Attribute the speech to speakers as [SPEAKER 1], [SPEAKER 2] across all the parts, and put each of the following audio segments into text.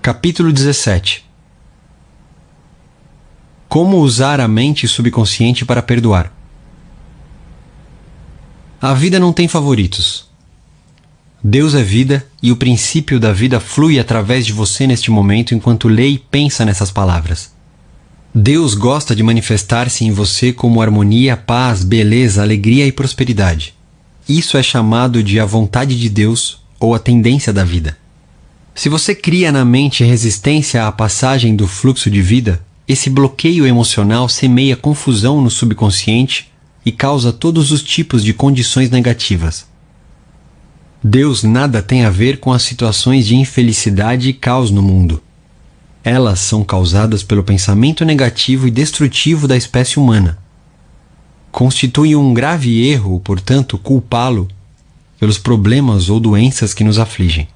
[SPEAKER 1] Capítulo 17. Como usar a mente subconsciente para perdoar? A vida não tem favoritos. Deus é vida e o princípio da vida flui através de você neste momento enquanto lê e pensa nessas palavras. Deus gosta de manifestar-se em você como harmonia, paz, beleza, alegria e prosperidade. Isso é chamado de a vontade de Deus ou a tendência da vida. Se você cria na mente resistência à passagem do fluxo de vida, esse bloqueio emocional semeia confusão no subconsciente e causa todos os tipos de condições negativas. Deus nada tem a ver com as situações de infelicidade e caos no mundo. Elas são causadas pelo pensamento negativo e destrutivo da espécie humana. Constitui um grave erro, portanto, culpá-lo pelos problemas ou doenças que nos afligem.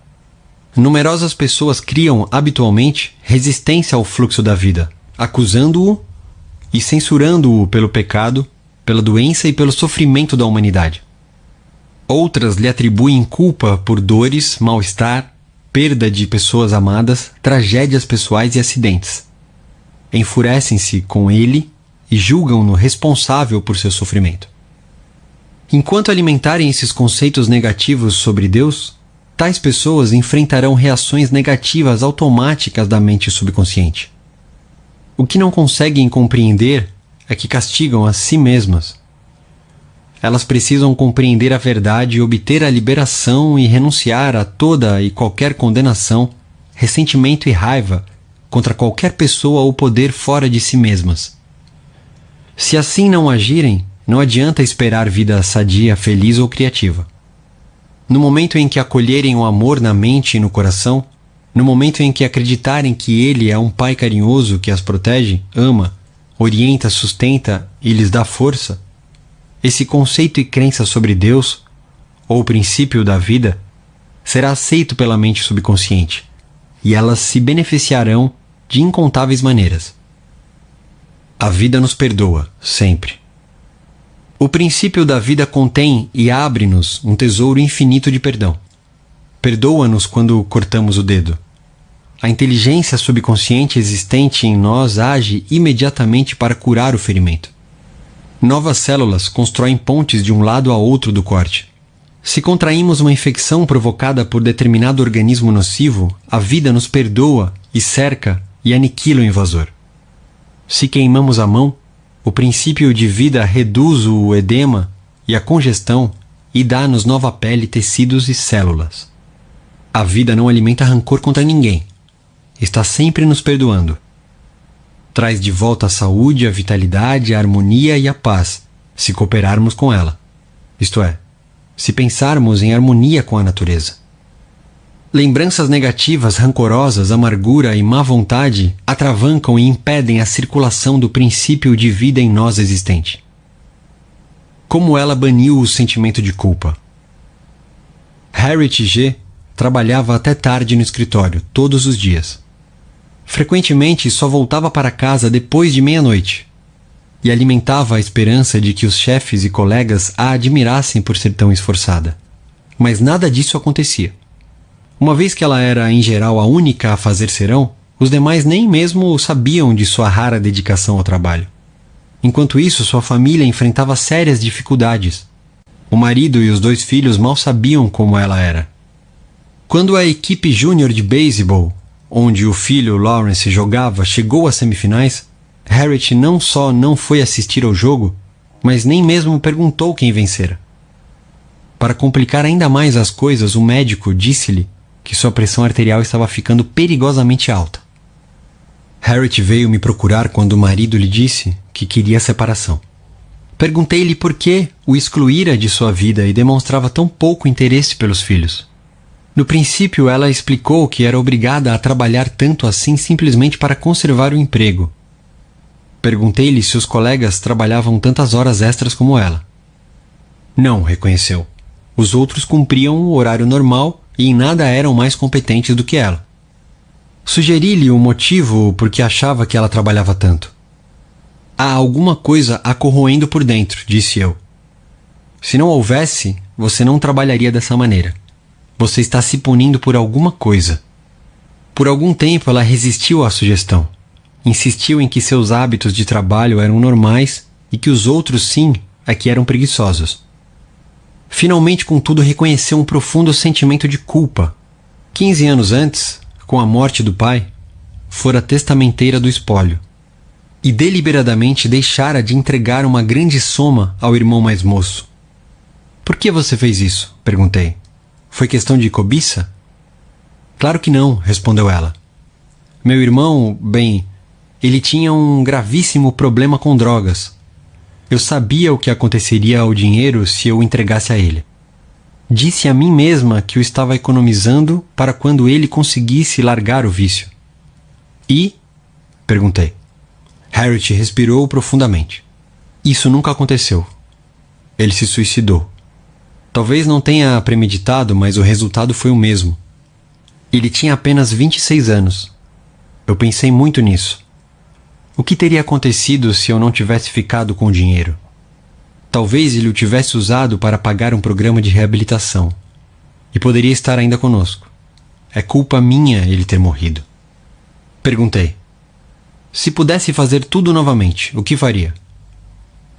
[SPEAKER 1] Numerosas pessoas criam, habitualmente, resistência ao fluxo da vida, acusando-o e censurando-o pelo pecado, pela doença e pelo sofrimento da humanidade. Outras lhe atribuem culpa por dores, mal-estar, perda de pessoas amadas, tragédias pessoais e acidentes. Enfurecem-se com ele e julgam-no responsável por seu sofrimento. Enquanto alimentarem esses conceitos negativos sobre Deus, tais pessoas enfrentarão reações negativas automáticas da mente subconsciente. O que não conseguem compreender é que castigam a si mesmas. Elas precisam compreender a verdade e obter a liberação e renunciar a toda e qualquer condenação, ressentimento e raiva contra qualquer pessoa ou poder fora de si mesmas. Se assim não agirem, não adianta esperar vida sadia, feliz ou criativa. No momento em que acolherem o amor na mente e no coração, no momento em que acreditarem que Ele é um Pai carinhoso que as protege, ama, orienta, sustenta e lhes dá força, esse conceito e crença sobre Deus, ou o princípio da vida, será aceito pela mente subconsciente, e elas se beneficiarão de incontáveis maneiras. A vida nos perdoa, sempre. O princípio da vida contém e abre-nos um tesouro infinito de perdão. Perdoa-nos quando cortamos o dedo. A inteligência subconsciente existente em nós age imediatamente para curar o ferimento. Novas células constroem pontes de um lado a outro do corte. Se contraímos uma infecção provocada por determinado organismo nocivo, a vida nos perdoa e cerca e aniquila o invasor. Se queimamos a mão, o princípio de vida reduz o edema e a congestão e dá-nos nova pele, tecidos e células. A vida não alimenta rancor contra ninguém. Está sempre nos perdoando. Traz de volta a saúde, a vitalidade, a harmonia e a paz, se cooperarmos com ela. Isto é, se pensarmos em harmonia com a natureza. Lembranças negativas, rancorosas, amargura e má vontade atravancam e impedem a circulação do princípio de vida em nós existente. Como ela baniu o sentimento de culpa? Harriet G. trabalhava até tarde no escritório, todos os dias. Frequentemente só voltava para casa depois de meia-noite e alimentava a esperança de que os chefes e colegas a admirassem por ser tão esforçada. Mas nada disso acontecia. Uma vez que ela era, em geral, a única a fazer serão, os demais nem mesmo sabiam de sua rara dedicação ao trabalho. Enquanto isso, sua família enfrentava sérias dificuldades. O marido e os 2 filhos mal sabiam como ela era. Quando a equipe júnior de beisebol, onde o filho Lawrence jogava, chegou às semifinais, Harriet não só não foi assistir ao jogo, mas nem mesmo perguntou quem vencera. Para complicar ainda mais as coisas, o médico disse-lhe que sua pressão arterial estava ficando perigosamente alta. Harriet veio me procurar quando o marido lhe disse que queria a separação. Perguntei-lhe por que o excluíra de sua vida e demonstrava tão pouco interesse pelos filhos. No princípio, ela explicou que era obrigada a trabalhar tanto assim simplesmente para conservar o emprego. Perguntei-lhe se os colegas trabalhavam tantas horas extras como ela. Não, reconheceu. Os outros cumpriam o horário normal e em nada eram mais competentes do que ela. Sugeri-lhe o motivo por que achava que ela trabalhava tanto. Há alguma coisa a corroendo por dentro, disse eu. Se não houvesse, você não trabalharia dessa maneira. Você está se punindo por alguma coisa. Por algum tempo ela resistiu à sugestão. Insistiu em que seus hábitos de trabalho eram normais e que os outros, sim, é que eram preguiçosos. Finalmente, contudo, reconheceu um profundo sentimento de culpa. 15 anos antes, com a morte do pai, fora testamenteira do espólio e deliberadamente deixara de entregar uma grande soma ao irmão mais moço. Por que você fez isso? Perguntei. Foi questão de cobiça? Claro que não, respondeu ela. Meu irmão, bem, ele tinha um gravíssimo problema com drogas. Eu sabia o que aconteceria ao dinheiro se eu o entregasse a ele. Disse a mim mesma que o estava economizando para quando ele conseguisse largar o vício. E? Perguntei. Harriet respirou profundamente. Isso nunca aconteceu. Ele se suicidou. Talvez não tenha premeditado, mas o resultado foi o mesmo. Ele tinha apenas 26 anos. Eu pensei muito nisso. O que teria acontecido se eu não tivesse ficado com o dinheiro? Talvez ele o tivesse usado para pagar um programa de reabilitação. E poderia estar ainda conosco. É culpa minha ele ter morrido. Perguntei. Se pudesse fazer tudo novamente, o que faria?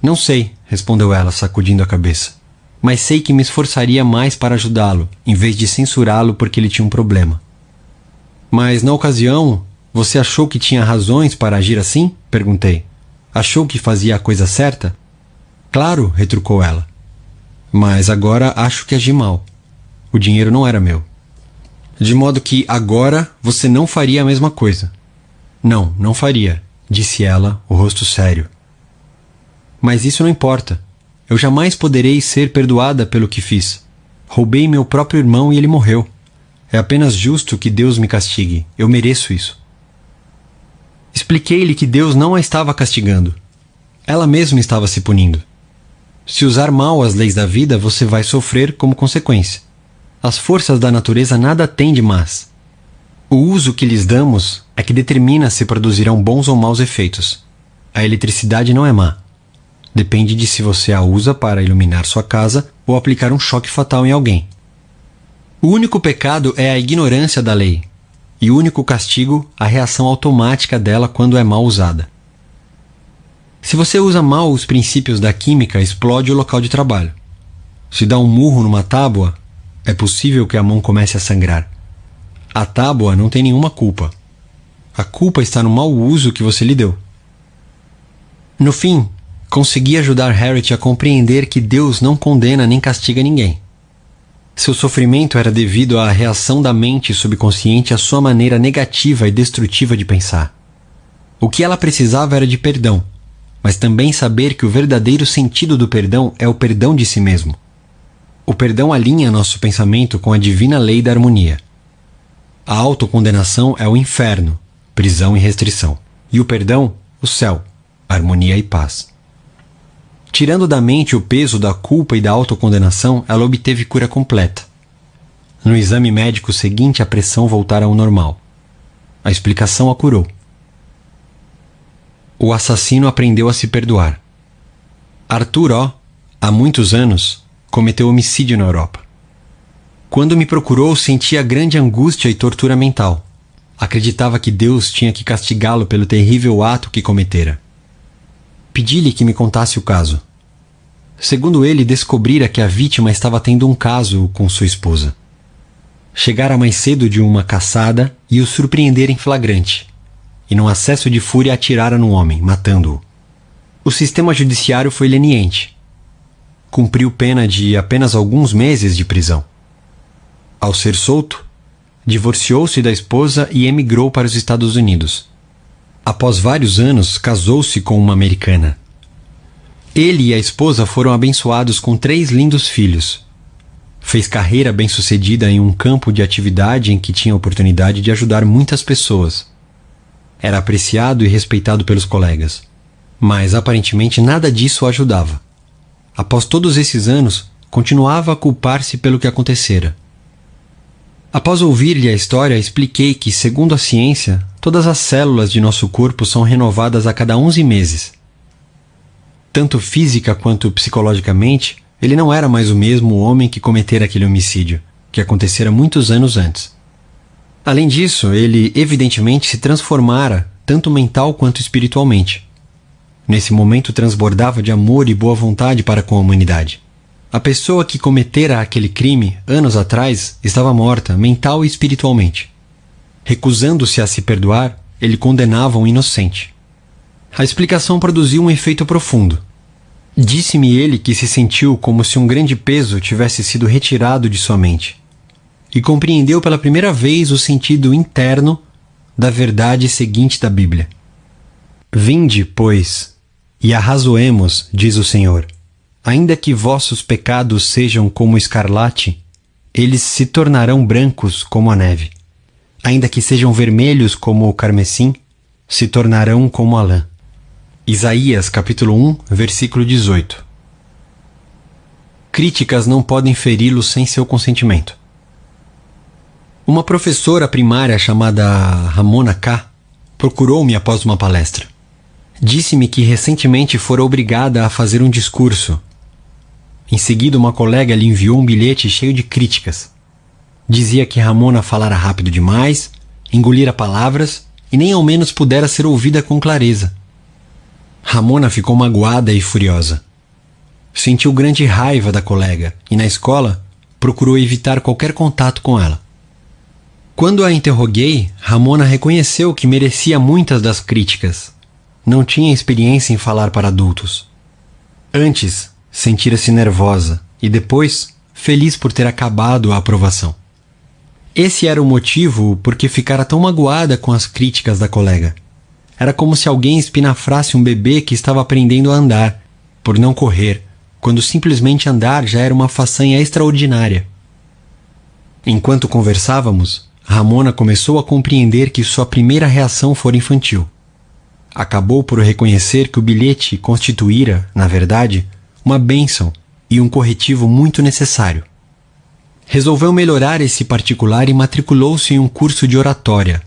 [SPEAKER 1] Não sei, respondeu ela, sacudindo a cabeça. Mas sei que me esforçaria mais para ajudá-lo, em vez de censurá-lo porque ele tinha um problema. Mas, na ocasião, você achou que tinha razões para agir assim? Perguntei. Achou que fazia a coisa certa? Claro, retrucou ela. Mas agora acho que agi mal. O dinheiro não era meu. De modo que agora você não faria a mesma coisa. Não, não faria, disse ela, o rosto sério. Mas isso não importa. Eu jamais poderei ser perdoada pelo que fiz. Roubei meu próprio irmão e ele morreu. É apenas justo que Deus me castigue. Eu mereço isso. Expliquei-lhe que Deus não a estava castigando. Ela mesma estava se punindo. Se usar mal as leis da vida, você vai sofrer como consequência. As forças da natureza nada têm de más. O uso que lhes damos é que determina se produzirão bons ou maus efeitos. A eletricidade não é má. Depende de se você a usa para iluminar sua casa ou aplicar um choque fatal em alguém. O único pecado é a ignorância da lei, e o único castigo a reação automática dela quando é mal usada. Se você usa mal os princípios da química, explode o local de trabalho. Se dá um murro numa tábua, é possível que a mão comece a sangrar. A tábua não tem nenhuma culpa. A culpa está no mau uso que você lhe deu. No fim, consegui ajudar Harriet a compreender que Deus não condena nem castiga ninguém. Seu sofrimento era devido à reação da mente subconsciente à sua maneira negativa e destrutiva de pensar. O que ela precisava era de perdão, mas também saber que o verdadeiro sentido do perdão é o perdão de si mesmo. O perdão alinha nosso pensamento com a divina lei da harmonia. A autocondenação é o inferno, prisão e restrição. E o perdão, o céu, harmonia e paz. Tirando da mente o peso da culpa e da autocondenação, ela obteve cura completa. No exame médico seguinte, a pressão voltara ao normal. A explicação a curou. O assassino aprendeu a se perdoar. Arthur O., há muitos anos, cometeu homicídio na Europa. Quando me procurou, sentia grande angústia e tortura mental. Acreditava que Deus tinha que castigá-lo pelo terrível ato que cometera. Pedi-lhe que me contasse o caso. Segundo ele, descobrira que a vítima estava tendo um caso com sua esposa. Chegara mais cedo de uma caçada e o surpreendera em flagrante, e num acesso de fúria atirara no homem, matando-o. O sistema judiciário foi leniente. Cumpriu pena de apenas alguns meses de prisão. Ao ser solto, divorciou-se da esposa e emigrou para os Estados Unidos. Após vários anos, casou-se com uma americana. Ele e a esposa foram abençoados com 3 lindos filhos. Fez carreira bem-sucedida em um campo de atividade em que tinha a oportunidade de ajudar muitas pessoas. Era apreciado e respeitado pelos colegas, mas aparentemente nada disso o ajudava. Após todos esses anos, continuava a culpar-se pelo que acontecera. Após ouvir-lhe a história, expliquei que, segundo a ciência, todas as células de nosso corpo são renovadas a cada 11 meses. Tanto física quanto psicologicamente, ele não era mais o mesmo homem que cometera aquele homicídio, que acontecera muitos anos antes. Além disso, ele evidentemente se transformara, tanto mental quanto espiritualmente. Nesse momento transbordava de amor e boa vontade para com a humanidade. A pessoa que cometera aquele crime, anos atrás, estava morta, mental e espiritualmente. Recusando-se a se perdoar, ele condenava um inocente. A explicação produziu um efeito profundo. Disse-me ele que se sentiu como se um grande peso tivesse sido retirado de sua mente, e compreendeu pela primeira vez o sentido interno da verdade seguinte da Bíblia. Vinde, pois, e arrazoemos, diz o Senhor. Ainda que vossos pecados sejam como escarlate, eles se tornarão brancos como a neve. Ainda que sejam vermelhos como o carmesim, se tornarão como a lã. Isaías capítulo 1, versículo 18. Críticas não podem feri-lo sem seu consentimento. Uma professora primária chamada Ramona K. procurou-me após uma palestra. Disse-me que recentemente fora obrigada a fazer um discurso. Em seguida, uma colega lhe enviou um bilhete cheio de críticas. Dizia que Ramona falara rápido demais, engolira palavras e nem ao menos pudera ser ouvida com clareza. Ramona ficou magoada e furiosa. Sentiu grande raiva da colega e, na escola, procurou evitar qualquer contato com ela. Quando a interroguei, Ramona reconheceu que merecia muitas das críticas. Não tinha experiência em falar para adultos. Antes, sentira-se nervosa e depois, feliz por ter acabado a aprovação. Esse era o motivo por que ficara tão magoada com as críticas da colega. Era como se alguém espinafrasse um bebê que estava aprendendo a andar, por não correr, quando simplesmente andar já era uma façanha extraordinária. Enquanto conversávamos, Ramona começou a compreender que sua primeira reação fora infantil. Acabou por reconhecer que o bilhete constituíra, na verdade, uma bênção e um corretivo muito necessário. Resolveu melhorar esse particular e matriculou-se em um curso de oratória,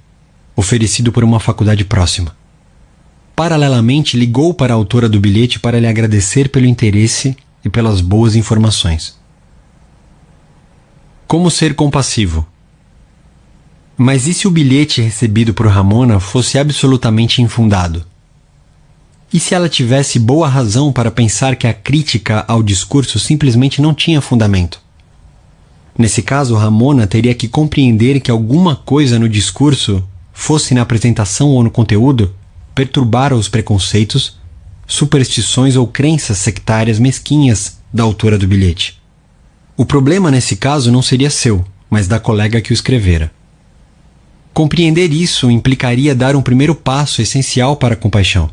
[SPEAKER 1] oferecido por uma faculdade próxima. Paralelamente, ligou para a autora do bilhete para lhe agradecer pelo interesse e pelas boas informações. Como ser compassivo? Mas e se o bilhete recebido por Ramona fosse absolutamente infundado? E se ela tivesse boa razão para pensar que a crítica ao discurso simplesmente não tinha fundamento? Nesse caso, Ramona teria que compreender que alguma coisa no discurso, fosse na apresentação ou no conteúdo, perturbara os preconceitos, superstições ou crenças sectárias mesquinhas da autora do bilhete. O problema nesse caso não seria seu, mas da colega que o escrevera. Compreender isso implicaria dar um primeiro passo essencial para a compaixão.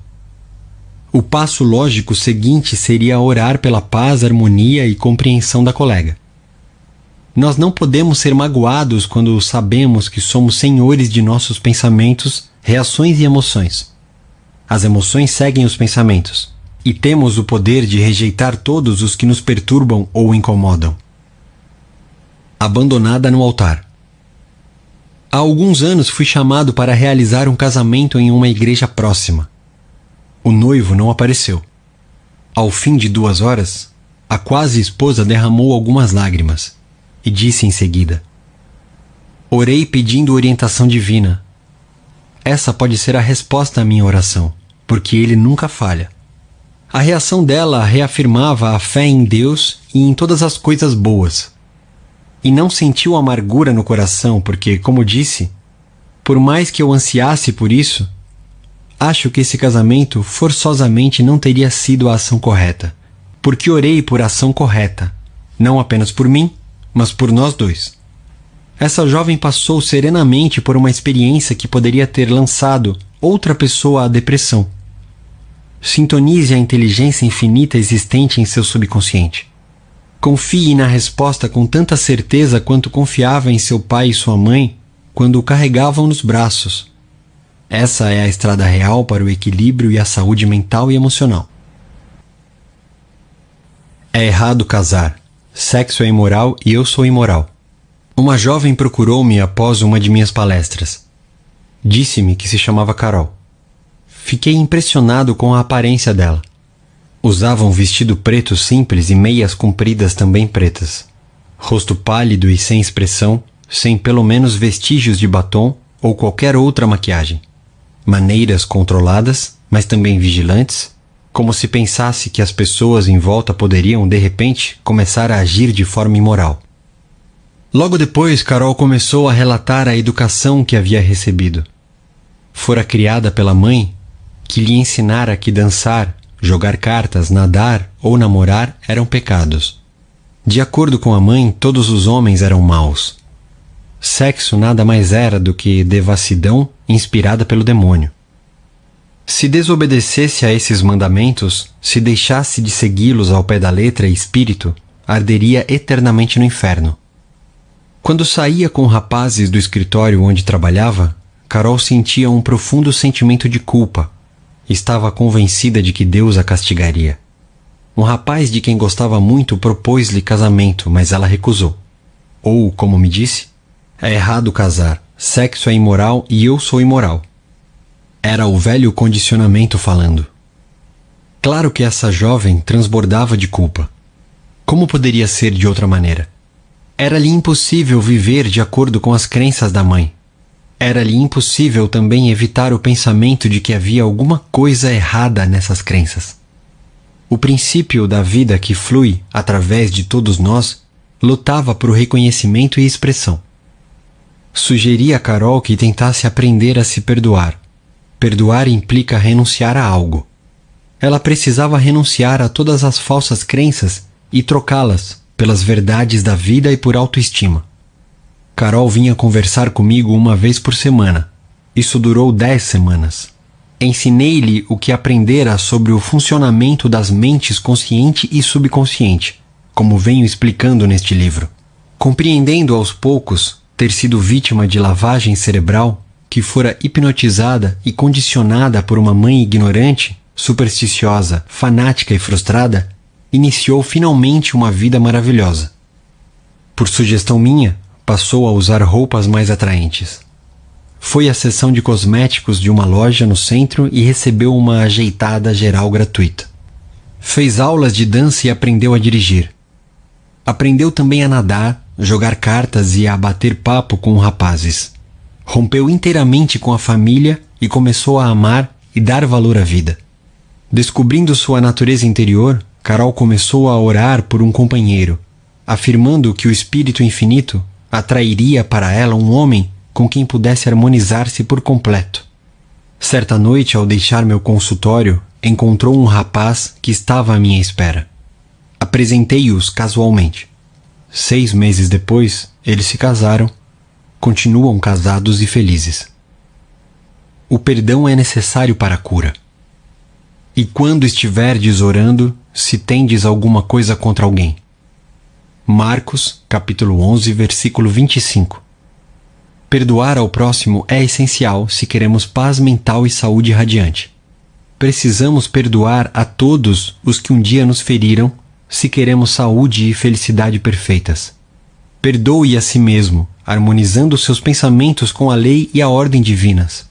[SPEAKER 1] O passo lógico seguinte seria orar pela paz, harmonia e compreensão da colega. Nós não podemos ser magoados quando sabemos que somos senhores de nossos pensamentos, reações e emoções. As emoções seguem os pensamentos, e temos o poder de rejeitar todos os que nos perturbam ou incomodam. Abandonada no altar. Há alguns anos fui chamado para realizar um casamento em uma igreja próxima. O noivo não apareceu. Ao fim de 2 horas, a quase esposa derramou algumas lágrimas e disse em seguida: orei pedindo orientação divina. Essa pode ser a resposta à minha oração, porque ele nunca falha. A reação dela reafirmava a fé em Deus e em todas as coisas boas. E não sentiu amargura no coração, porque, como disse, por mais que eu ansiasse por isso, acho que esse casamento forçosamente não teria sido a ação correta, porque orei por ação correta, não apenas por mim, mas por nós dois. Essa jovem passou serenamente por uma experiência que poderia ter lançado outra pessoa à depressão. Sintonize a inteligência infinita existente em seu subconsciente. Confie na resposta com tanta certeza quanto confiava em seu pai e sua mãe quando o carregavam nos braços. Essa é a estrada real para o equilíbrio e a saúde mental e emocional. É errado casar. Sexo é imoral e eu sou imoral. Uma jovem procurou-me após uma de minhas palestras. Disse-me que se chamava Carol. Fiquei impressionado com a aparência dela. Usava um vestido preto simples e meias compridas também pretas. Rosto pálido e sem expressão, sem pelo menos vestígios de batom ou qualquer outra maquiagem. Maneiras controladas, mas também vigilantes, como se pensasse que as pessoas em volta poderiam, de repente, começar a agir de forma imoral. Logo depois, Carol começou a relatar a educação que havia recebido. Fora criada pela mãe, que lhe ensinara que dançar, jogar cartas, nadar ou namorar eram pecados. De acordo com a mãe, todos os homens eram maus. Sexo nada mais era do que devassidão inspirada pelo demônio. Se desobedecesse a esses mandamentos, se deixasse de segui-los ao pé da letra e espírito, arderia eternamente no inferno. Quando saía com rapazes do escritório onde trabalhava, Carol sentia um profundo sentimento de culpa. Estava convencida de que Deus a castigaria. Um rapaz de quem gostava muito propôs-lhe casamento, mas ela recusou. Ou, como me disse, é errado casar, sexo é imoral e eu sou imoral. Era o velho condicionamento falando. Claro que essa jovem transbordava de culpa. Como poderia ser de outra maneira? Era-lhe impossível viver de acordo com as crenças da mãe. Era-lhe impossível também evitar o pensamento de que havia alguma coisa errada nessas crenças. O princípio da vida que flui através de todos nós lutava por reconhecimento e expressão. Sugeri a Carol que tentasse aprender a se perdoar. Perdoar implica renunciar a algo. Ela precisava renunciar a todas as falsas crenças e trocá-las pelas verdades da vida e por autoestima. Carol vinha conversar comigo uma vez por semana. Isso durou 10 semanas. Ensinei-lhe o que aprendera sobre o funcionamento das mentes consciente e subconsciente, como venho explicando neste livro. Compreendendo aos poucos ter sido vítima de lavagem cerebral, que fora hipnotizada e condicionada por uma mãe ignorante, supersticiosa, fanática e frustrada, iniciou finalmente uma vida maravilhosa. Por sugestão minha, passou a usar roupas mais atraentes. Foi à seção de cosméticos de uma loja no centro e recebeu uma ajeitada geral gratuita. Fez aulas de dança e aprendeu a dirigir. Aprendeu também a nadar, jogar cartas e a bater papo com rapazes. Rompeu inteiramente com a família e começou a amar e dar valor à vida. Descobrindo sua natureza interior, Carol começou a orar por um companheiro, afirmando que o Espírito Infinito atrairia para ela um homem com quem pudesse harmonizar-se por completo. Certa noite, ao deixar meu consultório, encontrou um rapaz que estava à minha espera. Apresentei-os casualmente. 6 meses depois, eles se casaram, continuam casados e felizes. O perdão é necessário para a cura. E quando estiverdes orando, se tendes alguma coisa contra alguém. Marcos, capítulo 11, versículo 25. Perdoar ao próximo é essencial se queremos paz mental e saúde radiante. Precisamos perdoar a todos os que um dia nos feriram se queremos saúde e felicidade perfeitas. Perdoe a si mesmo, harmonizando seus pensamentos com a lei e a ordem divinas.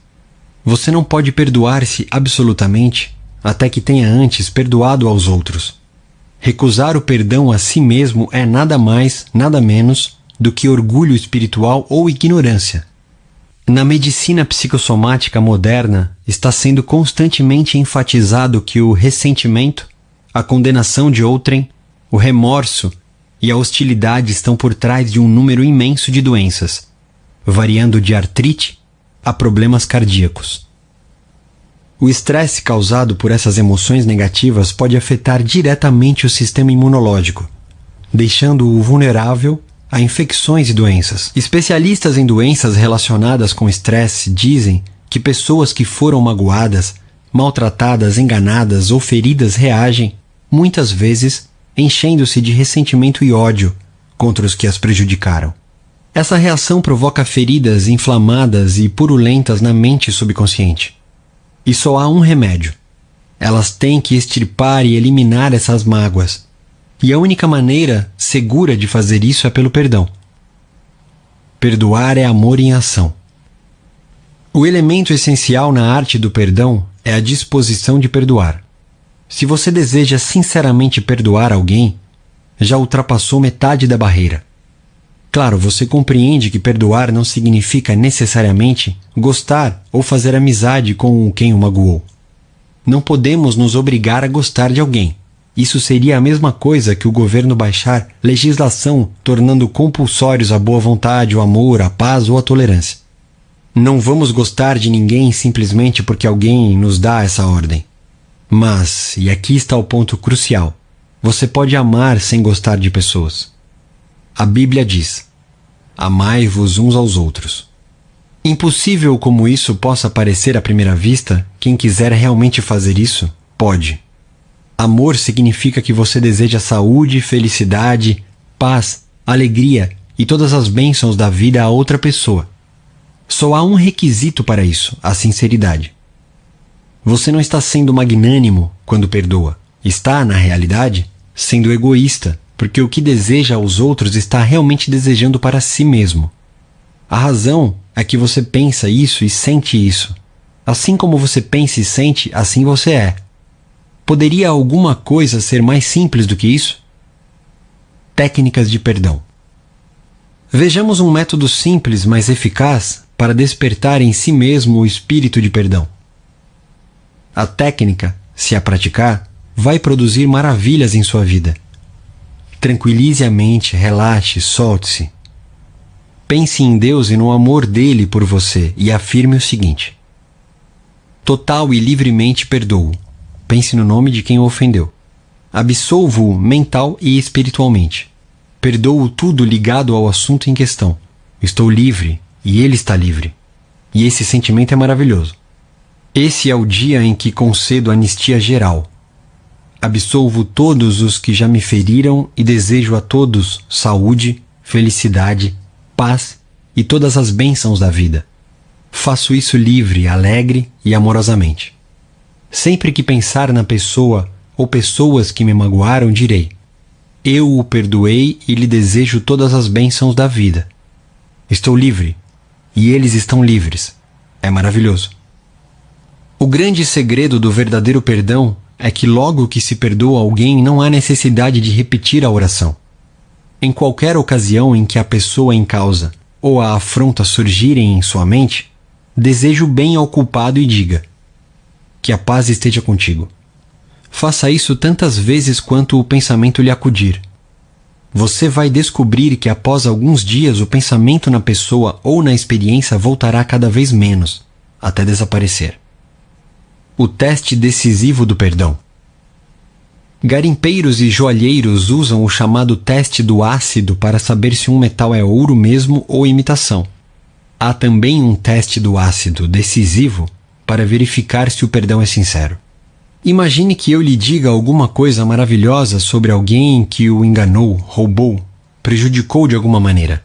[SPEAKER 1] Você não pode perdoar-se absolutamente até que tenha antes perdoado aos outros. Recusar o perdão a si mesmo é nada mais, nada menos do que orgulho espiritual ou ignorância. Na medicina psicossomática moderna, está sendo constantemente enfatizado que o ressentimento, a condenação de outrem, o remorso e a hostilidade estão por trás de um número imenso de doenças, variando de artrite a problemas cardíacos. O estresse causado por essas emoções negativas pode afetar diretamente o sistema imunológico, deixando-o vulnerável a infecções e doenças. Especialistas em doenças relacionadas com estresse dizem que pessoas que foram magoadas, maltratadas, enganadas ou feridas reagem, muitas vezes, enchendo-se de ressentimento e ódio contra os que as prejudicaram. Essa reação provoca feridas inflamadas e purulentas na mente subconsciente. E só há um remédio. Elas têm que extirpar e eliminar essas mágoas. E a única maneira segura de fazer isso é pelo perdão. Perdoar é amor em ação. O elemento essencial na arte do perdão é a disposição de perdoar. Se você deseja sinceramente perdoar alguém, já ultrapassou metade da barreira. Claro, você compreende que perdoar não significa necessariamente gostar ou fazer amizade com quem o magoou. Não podemos nos obrigar a gostar de alguém. Isso seria a mesma coisa que o governo baixar legislação tornando compulsórios a boa vontade, o amor, a paz ou a tolerância. Não vamos gostar de ninguém simplesmente porque alguém nos dá essa ordem. Mas, e aqui está o ponto crucial, você pode amar sem gostar de pessoas. A Bíblia diz: amai-vos uns aos outros. Impossível como isso possa parecer à primeira vista, quem quiser realmente fazer isso, pode. Amor significa que você deseja saúde, felicidade, paz, alegria e todas as bênçãos da vida a outra pessoa. Só há um requisito para isso: a sinceridade. Você não está sendo magnânimo quando perdoa. Está, na realidade, sendo egoísta, porque o que deseja aos outros está realmente desejando para si mesmo. A razão é que você pensa isso e sente isso. Assim como você pensa e sente, assim você é. Poderia alguma coisa ser mais simples do que isso? Técnicas de perdão. Vejamos um método simples, mas eficaz, para despertar em si mesmo o espírito de perdão. A técnica, se a praticar, vai produzir maravilhas em sua vida. Tranquilize a mente, relaxe, solte-se. Pense em Deus e no amor dele por você e afirme o seguinte: total e livremente perdoo. Pense no nome de quem o ofendeu. Absolvo-o mental e espiritualmente. Perdoo tudo ligado ao assunto em questão. Estou livre e ele está livre. E esse sentimento é maravilhoso. Esse é o dia em que concedo anistia geral. Absolvo todos os que já me feriram e desejo a todos saúde, felicidade, paz e todas as bênçãos da vida. Faço isso livre, alegre e amorosamente. Sempre que pensar na pessoa ou pessoas que me magoaram, direi: eu o perdoei e lhe desejo todas as bênçãos da vida. Estou livre e eles estão livres. É maravilhoso. O grande segredo do verdadeiro perdão é que logo que se perdoa alguém não há necessidade de repetir a oração. Em qualquer ocasião em que a pessoa em causa ou a afronta surgirem em sua mente, deseje o bem ao culpado e diga: que a paz esteja contigo. Faça isso tantas vezes quanto o pensamento lhe acudir. Você vai descobrir que após alguns dias o pensamento na pessoa ou na experiência voltará cada vez menos, até desaparecer. O teste decisivo do perdão. Garimpeiros e joalheiros usam o chamado teste do ácido para saber se um metal é ouro mesmo ou imitação. Há também um teste do ácido decisivo para verificar se o perdão é sincero. Imagine que eu lhe diga alguma coisa maravilhosa sobre alguém que o enganou, roubou, prejudicou de alguma maneira.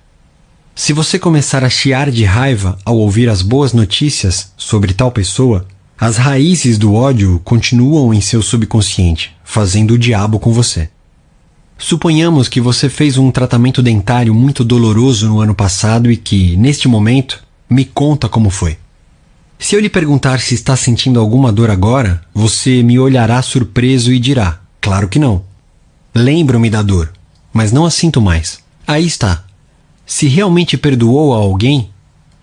[SPEAKER 1] Se você começar a chiar de raiva ao ouvir as boas notícias sobre tal pessoa, as raízes do ódio continuam em seu subconsciente, fazendo o diabo com você. Suponhamos que você fez um tratamento dentário muito doloroso no ano passado e que, neste momento, me conta como foi. Se eu lhe perguntar se está sentindo alguma dor agora, você me olhará surpreso e dirá: claro que não. Lembro-me da dor, mas não a sinto mais. Aí está. Se realmente perdoou a alguém,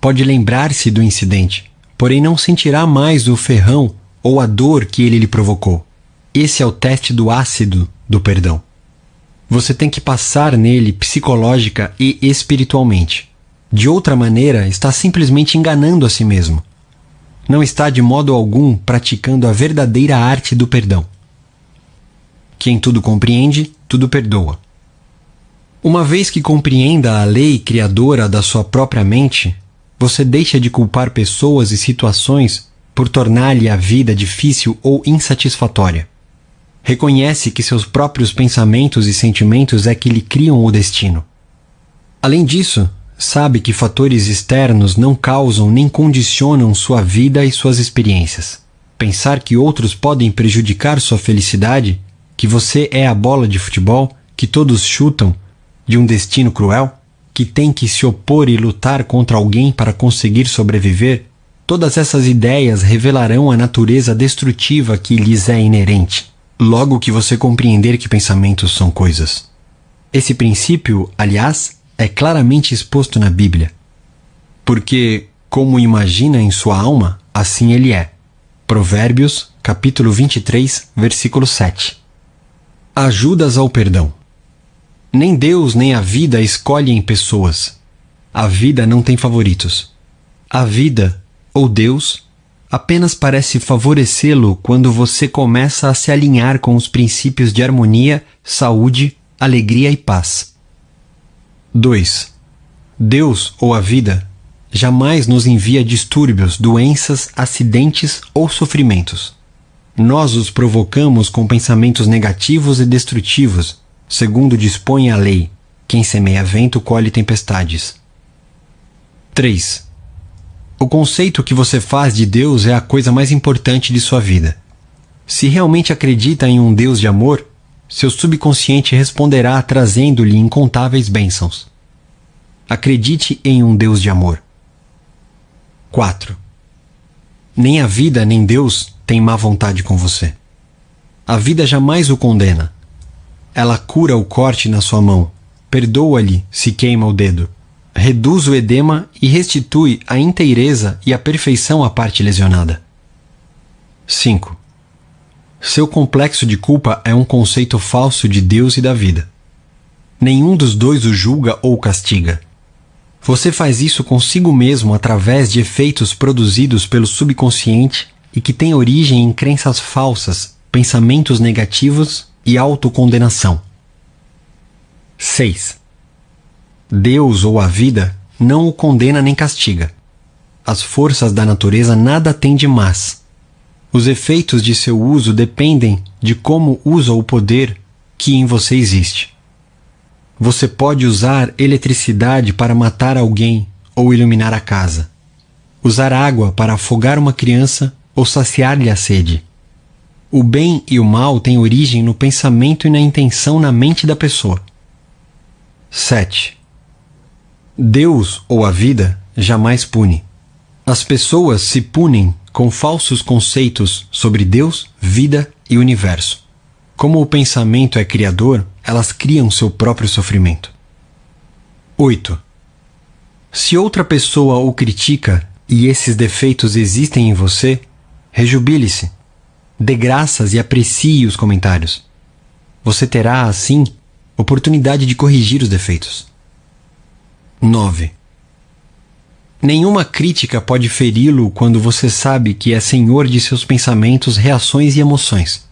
[SPEAKER 1] pode lembrar-se do incidente, porém não sentirá mais o ferrão ou a dor que ele lhe provocou. Esse é o teste do ácido do perdão. Você tem que passar nele psicológica e espiritualmente. De outra maneira, está simplesmente enganando a si mesmo. Não está de modo algum praticando a verdadeira arte do perdão. Quem tudo compreende, tudo perdoa. Uma vez que compreenda a lei criadora da sua própria mente, você deixa de culpar pessoas e situações por tornar-lhe a vida difícil ou insatisfatória. Reconhece que seus próprios pensamentos e sentimentos é que lhe criam o destino. Além disso, sabe que fatores externos não causam nem condicionam sua vida e suas experiências. Pensar que outros podem prejudicar sua felicidade, que você é a bola de futebol, que todos chutam, de um destino cruel, que tem que se opor e lutar contra alguém para conseguir sobreviver, todas essas ideias revelarão a natureza destrutiva que lhes é inerente, logo que você compreender que pensamentos são coisas. Esse princípio, aliás, é claramente exposto na Bíblia. Porque, como imagina em sua alma, assim ele é. Provérbios, capítulo 23, versículo 7. Ajudas ao perdão. Nem Deus nem a vida escolhem pessoas. A vida não tem favoritos. A vida, ou Deus, apenas parece favorecê-lo quando você começa a se alinhar com os princípios de harmonia, saúde, alegria e paz. 2. Deus, ou a vida, jamais nos envia distúrbios, doenças, acidentes ou sofrimentos. Nós os provocamos com pensamentos negativos e destrutivos, segundo dispõe a lei. Quem semeia vento colhe tempestades. 3. O conceito que você faz de Deus é a coisa mais importante de sua vida. Se realmente acredita em um Deus de amor, seu subconsciente responderá trazendo-lhe incontáveis bênçãos. Acredite em um Deus de amor. 4. Nem a vida nem Deus têm má vontade com você. A vida jamais o condena. Ela cura o corte na sua mão, perdoa-lhe se queima o dedo, reduz o edema e restitui a inteireza e a perfeição à parte lesionada. 5. Seu complexo de culpa é um conceito falso de Deus e da vida. Nenhum dos dois o julga ou castiga. Você faz isso consigo mesmo através de efeitos produzidos pelo subconsciente e que têm origem em crenças falsas, pensamentos negativos e autocondenação. 6. Deus ou a vida não o condena nem castiga. As forças da natureza nada têm de más. Os efeitos de seu uso dependem de como usa o poder que em você existe. Você pode usar eletricidade para matar alguém ou iluminar a casa. Usar água para afogar uma criança ou saciar-lhe a sede. O bem e o mal têm origem no pensamento e na intenção na mente da pessoa. 7. Deus ou a vida jamais pune. As pessoas se punem com falsos conceitos sobre Deus, vida e universo. Como o pensamento é criador, elas criam seu próprio sofrimento. 8. Se outra pessoa o critica e esses defeitos existem em você, rejubile-se, dê graças e aprecie os comentários. Você terá, assim, oportunidade de corrigir os defeitos. 9. Nenhuma crítica pode feri-lo quando você sabe que é senhor de seus pensamentos, reações e emoções.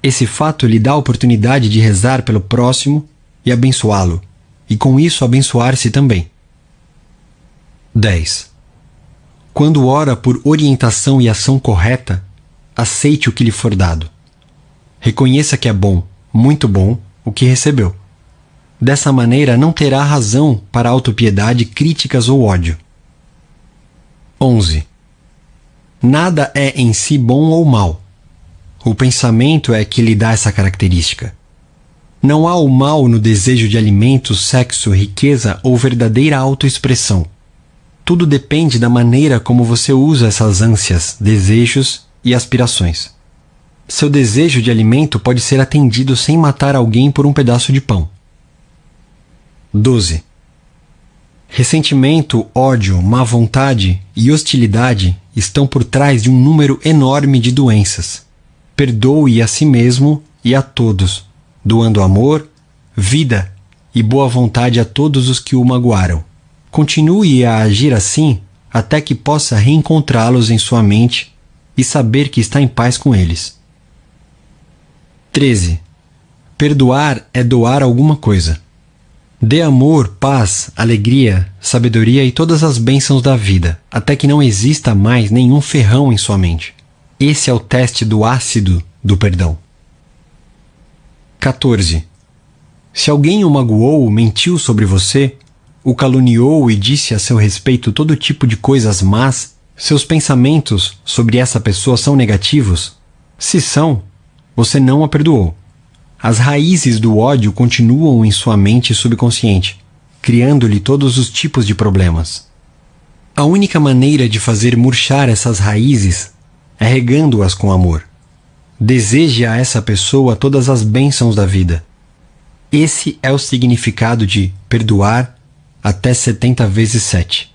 [SPEAKER 1] Esse fato lhe dá a oportunidade de rezar pelo próximo e abençoá-lo, e com isso abençoar-se também. 10. Quando ora por orientação e ação correta, aceite o que lhe for dado. Reconheça que é bom, muito bom, o que recebeu. Dessa maneira não terá razão para autopiedade, críticas ou ódio. 11. Nada é em si bom ou mal. O pensamento é que lhe dá essa característica. Não há o mal no desejo de alimento, sexo, riqueza ou verdadeira autoexpressão. Tudo depende da maneira como você usa essas ânsias, desejos e aspirações. Seu desejo de alimento pode ser atendido sem matar alguém por um pedaço de pão. 12. Ressentimento, ódio, má vontade e hostilidade estão por trás de um número enorme de doenças. Perdoe a si mesmo e a todos, doando amor, vida e boa vontade a todos os que o magoaram. Continue a agir assim até que possa reencontrá-los em sua mente e saber que está em paz com eles. 13. Perdoar é doar alguma coisa. Dê amor, paz, alegria, sabedoria e todas as bênçãos da vida, até que não exista mais nenhum ferrão em sua mente. Esse é o teste do ácido do perdão. 14. Se alguém o magoou, mentiu sobre você, o caluniou e disse a seu respeito todo tipo de coisas más, seus pensamentos sobre essa pessoa são negativos? Se são, você não a perdoou. As raízes do ódio continuam em sua mente subconsciente, criando-lhe todos os tipos de problemas. A única maneira de fazer murchar essas raízes é regando-as com amor. Deseje a essa pessoa todas as bênçãos da vida. Esse é o significado de perdoar até 70 vezes 7.